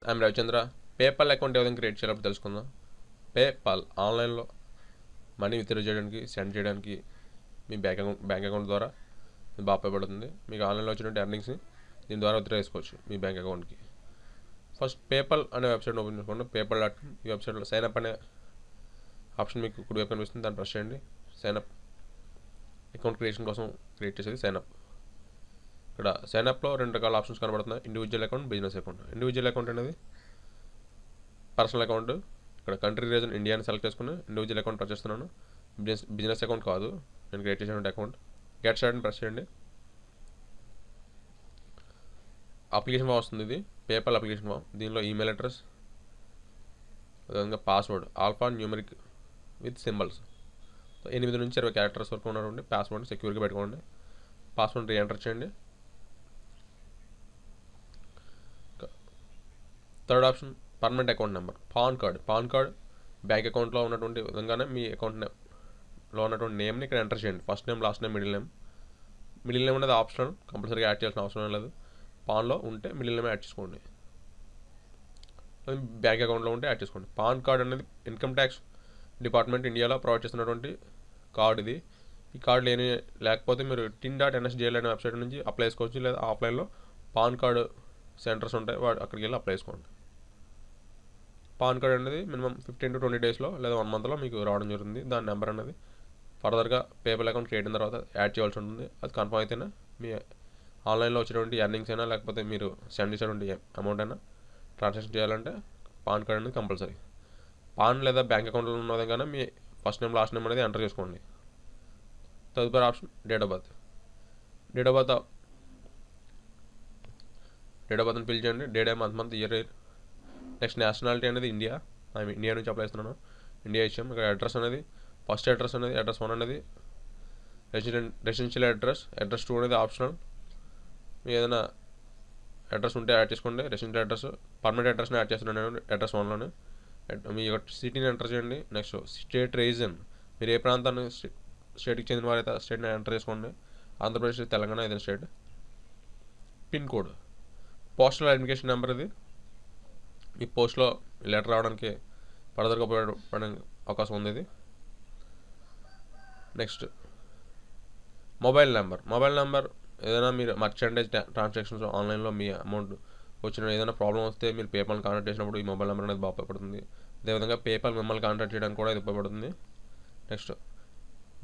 I'm Ravichandra. PayPal account ఏ విధంగా create చేయాలో తెలుసుకుందాం. పేపాల్ ఆన్లైన్లో మనీ విత్డ్రా చేయడానికి, సెండ్ చేయడానికి మీ బ్యాంక్ అకౌంట్ ద్వారా ఇది బాగా ఉపయోగపడుతుంది. మీకు ఆన్లైన్లో వచ్చినటువంటి ఎర్నింగ్స్ని దీని ద్వారా విత్డ్రా చేసుకోవచ్చు మీ బ్యాంక్ అకౌంట్కి. ఫస్ట్ పేపాల్ అనే వెబ్సైట్ ఓపెన్ చేసుకోండి. పేపాల్.com. ఈ వెబ్సైట్లో సైన్ అప్ అనే ఆప్షన్ మీకు కుడివైపు కనిపిస్తుంది, దాన్ని ప్రెస్ చేయండి. సైన్ అప్ అకౌంట్ క్రియేషన్ కోసం క్రియేట్ చేసేది సైన్ అప్. ఇక్కడ సైన్ అప్లో 2 రకాల ఆప్షన్స్ కనబడుతున్నాయి: individual account, business account. Individual account అనేది పర్సనల్ అకౌంట్. ఇక్కడ కంట్రీ రీజన్ ఇండియా అని సెలెక్ట్ చేసుకుని ఇండివిజువల్ అకౌంట్ ప్రెస్ చేస్తున్నాను. బిజినెస్ అకౌంట్ కాదు నేను క్రియేట్ చేసినటువంటి అకౌంట్. గెట్ స్టార్టెడ్ ప్రెస్ చేయండి. అప్లికేషన్ ఫామ్ వస్తుంది. ఇది పేపాల్ అప్లికేషన్ ఫామ్. దీనిలో ఈమెయిల్ అడ్రస్, అదేవిధంగా password alpha numeric with symbols 8 నుంచి 20 క్యారెక్టర్స్ వరకు ఉన్నటువంటి పాస్వర్డ్ సెక్యూర్గా పెట్టుకోండి. పాస్వర్డ్ రీఎంటర్ చేయండి. Third option permanent account number, pan card bank అకౌంట్లో ఉన్నటువంటి విధంగానే మీ అకౌంట్లో ఉన్నటువంటి నేమ్ని ఇక్కడ ఎంటర్ చేయండి. First name, last name, middle name అనేది ఆప్షనల్, కంపల్సరీగా యాడ్ చేయాల్సిన అవసరం లేదు. పాన్లో ఉంటే మిడిల్ నేమ్ యాడ్ చేసుకోండి, బ్యాంక్ అకౌంట్లో ఉంటే యాడ్ చేసుకోండి. పాన్ కార్డ్ అనేది ఇన్కమ్ ట్యాక్స్ డిపార్ట్మెంట్ ఇండియాలో ప్రొవైడ్ చేస్తున్నటువంటి కార్డ్ ఇది. ఈ కార్డు లేకపోతే మీరు tin.nsdl అనే వెబ్సైట్ నుంచి అప్లై చేసుకోవచ్చు, లేదా ఆఫ్లైన్లో పాన్ కార్డు సెంటర్స్ ఉంటాయి, అక్కడికి వెళ్ళి అప్లై చేసుకోండి. పాన్ కార్డ్ అనేది మినిమం 15 to 20 డేస్లో లేదా 1 మంత్లో మీకు రావడం జరుగుతుంది. దాని నెంబర్ అనేది ఫర్దర్గా పేపాల్ అకౌంట్ క్రియేట్ అయిన తర్వాత యాడ్ చేయాల్సి ఉంటుంది. అది కన్ఫర్మ్ అయితేనే మీ ఆన్లైన్లో వచ్చేటువంటి ఎర్నింగ్స్ అయినా లేకపోతే మీరు సెండ్ చేసేటువంటి అమౌంట్ అయినా ట్రాన్సాక్షన్ చేయాలంటే పాన్ కార్డ్ అనేది కంపల్సరీ. పాన్ లేదా బ్యాంక్ అకౌంట్లో ఉన్న విధంగానే మీ ఫస్ట్ నేమ్, లాస్ట్ నేమ్ అనేది ఎంటర్ చేసుకోండి. తదుపరి ఆప్షన్ డేట్ ఆఫ్ బర్త్ని ఫిల్ చేయండి. Date, month, year. Next nationality అనేది ఇండియా నుంచి అప్లై చేస్తున్నాను. ఇండియా ఇచ్చాం. ఇక్కడ అడ్రస్ అనేది ఫస్ట్ అడ్రస్ 1 అనేది రెసిడెన్షియల్ అడ్రస్ 2 అనేది ఆప్షనల్. మీ ఏదైనా అడ్రస్ ఉంటే యాడ్ చేసుకోండి. రెసిడెన్షియల్ అడ్రస్, పర్మనెంట్ అడ్రస్ని యాడ్ చేస్తున్నాను నేను అడ్రస్ 1లోనే. మీ సిటీని ఎంటర్ చేయండి. నెక్స్ట్ స్టేట్ రీజన్, మీరు ఏ ప్రాంతాన్ని స్టేట్కి చెందిన వారైతే స్టేట్ని ఎంటర్ చేసుకోండి. ఆంధ్రప్రదేశ్, తెలంగాణ ఏదైనా state. Pin code, postal identification number. ఇది మీ పోస్ట్లో లెటర్ రావడానికి ఫర్దర్గా ఉపయోగపడే అవకాశం ఉంది ఇది. నెక్స్ట్ మొబైల్ నెంబర్ ఏదైనా మీరు మర్చెండైజ్ ట్రాన్సాక్షన్స్ ఆన్లైన్లో మీ అమౌంట్ వచ్చిన ఏదైనా ప్రాబ్లం వస్తే మీరు పేపాల్ని కాంటాక్ట్ చేసినప్పుడు ఈ మొబైల్ నెంబర్ అనేది బాగా ఉపయోగపడుతుంది. అదేవిధంగా పేపాల్ మిమ్మల్ని కాంటాక్ట్ చేయడానికి కూడా ఇది ఉపయోగపడుతుంది. నెక్స్ట్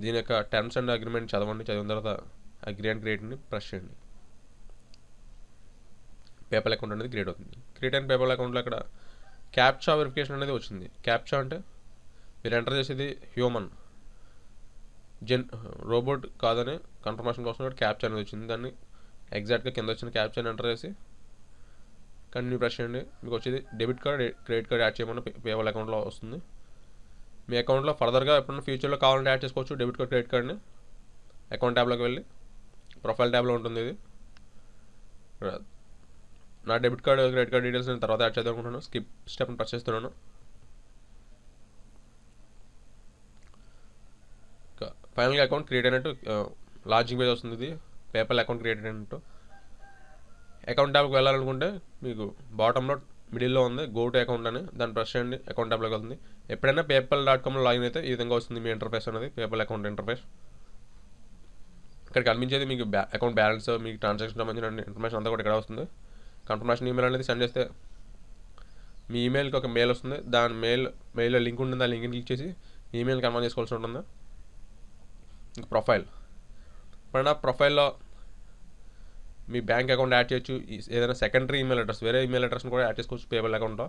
దీని యొక్క టర్మ్స్ అండ్ అగ్రిమెంట్ చదివిన తర్వాత అగ్రీ అండ్ క్రియేట్ని ప్రెస్ చేయండి. పేపాల్ అకౌంట్ అనేది క్రియేట్ అవుతుంది. క్రియేట్ అయిన పేపాల్ అకౌంట్లో ఇక్కడ క్యాప్చా వెరిఫికేషన్ అనేది వచ్చింది. క్యాప్చా అంటే మీరు ఎంటర్ చేసేది హ్యూమన్, రోబోట్ కాదని కన్ఫర్మేషన్ కోసం క్యాప్చా అనేది వచ్చింది. దాన్ని ఎగ్జాక్ట్గా కింద వచ్చిన క్యాప్చాని ఎంటర్ చేసి కంటిన్యూ ప్రెస్ చేయండి. మీకు వచ్చేది debit card, credit curd add చేయమని పేపాల్ అకౌంట్లో వస్తుంది. మీ అకౌంట్లో ఫర్దర్గా ఎప్పుడన్నా ఫ్యూచర్లో కావాలంటే యాడ్ చేసుకోవచ్చు డెబిట్ కార్డ్, క్రెడిట్ కార్డ్ని. అకౌంట్ ట్యాబ్లోకి వెళ్ళి ప్రొఫైల్ ట్యాబ్లో ఉంటుంది ఇది. నా debit card, credit card details నేను తర్వాత యాడ్ చేద్దాం అనుకుంటున్నాను. స్కిప్ స్టెప్ని ప్రెస్ చేస్తున్నాను. ఫైనల్గా అకౌంట్ క్రియేట్ అయినట్టు లాంచింగ్ పేజ్ వస్తుంది. ఇది పేపాల్ అకౌంట్ క్రియేట్ అయినట్టు. అకౌంట్ ట్యాబ్కి వెళ్ళాలనుకుంటే మీకు బాటంలో మిడిల్లో ఉంది గో టు అకౌంట్ అని, దాన్ని ప్రెస్ చేయండి. అకౌంట్ ట్యాబ్లోకి వెళ్తుంది. ఎప్పుడైనా పేపాల్.comలో లాగిన్ అయితే ఈ విధంగా వస్తుంది మీ ఇంటర్ఫేస్ అనేది, పేపాల్ అకౌంట్ ఇంటర్ఫేస్. ఇక్కడ కనిపించేది మీకు అకౌంట్ బ్యాలెన్స్, మీకు ట్రాన్సాక్షన్ సంబంధించిన ఇన్ఫర్మేషన్ అంతా కూడా ఇక్కడ వస్తుంది. కన్ఫర్మేషన్ ఈమెయిల్ అనేది సెండ్ చేస్తే మీ ఈమెయిల్కి ఒక మెయిల్ వస్తుంది. దాని మెయిల్లో లింక్ ఉంటుంది. ఆ లింక్ని క్లిక్ చేసి ఈమెయిల్ కన్ఫర్మ్ చేసుకోవాల్సి ఉంటుంది. ప్రొఫైల్లో మీ బ్యాంక్ అకౌంట్ యాడ్ చేయొచ్చు. ఏదైనా సెకండరీ ఈమెయిల్ అడ్రస్, వేరే ఈమెయిల్ అడ్రస్ని కూడా యాడ్ చేసుకోవచ్చు పేపాల్ అకౌంట్లో.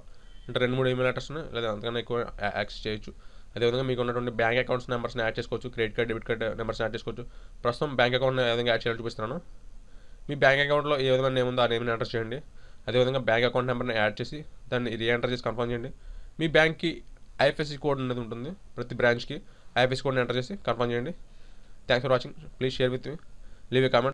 అంటే 2-3 ఈమెయిల్ అడ్రస్ని లేదా అంతకన్నా ఎక్కువ యాక్సెస్ చేయొచ్చు. అదేవిధంగా మీకు ఉన్నటువంటి బ్యాంక్ అకౌంట్స్ నెంబర్స్ని యాడ్ చేసుకోవచ్చు. క్రెడిట్ కార్డ్, డెబిట్ కార్డ్ నెంబర్స్ని యాడ్ చేసుకోవచ్చు. ప్రస్తుతం బ్యాంక్ అకౌంట్ని ఏ విధంగా యాడ్ చేయాలో చూపిస్తున్నాను. మీ బ్యాంక్ అకౌంట్లో ఏ విధమైన నేమ్ ఉందో ఆ నేమ్ని ఎంటర్ చేయండి. అదేవిధంగా బ్యాంక్ అకౌంట్ నెంబర్ని యాడ్ చేసి దాన్ని రీఎంటర్ చేసి కన్ఫర్మ్ చేయండి. మీ బ్యాంక్కి ఐఎఫ్ఎస్సి కోడ్ అనేది ఉంటుంది. ప్రతి బ్రాంచ్కి ఐఎఫ్ఎస్సి కోడ్ని ఎంటర్ చేసి కన్ఫర్మ్ చేయండి. Thanks for watching. Please share with me, leave a comment.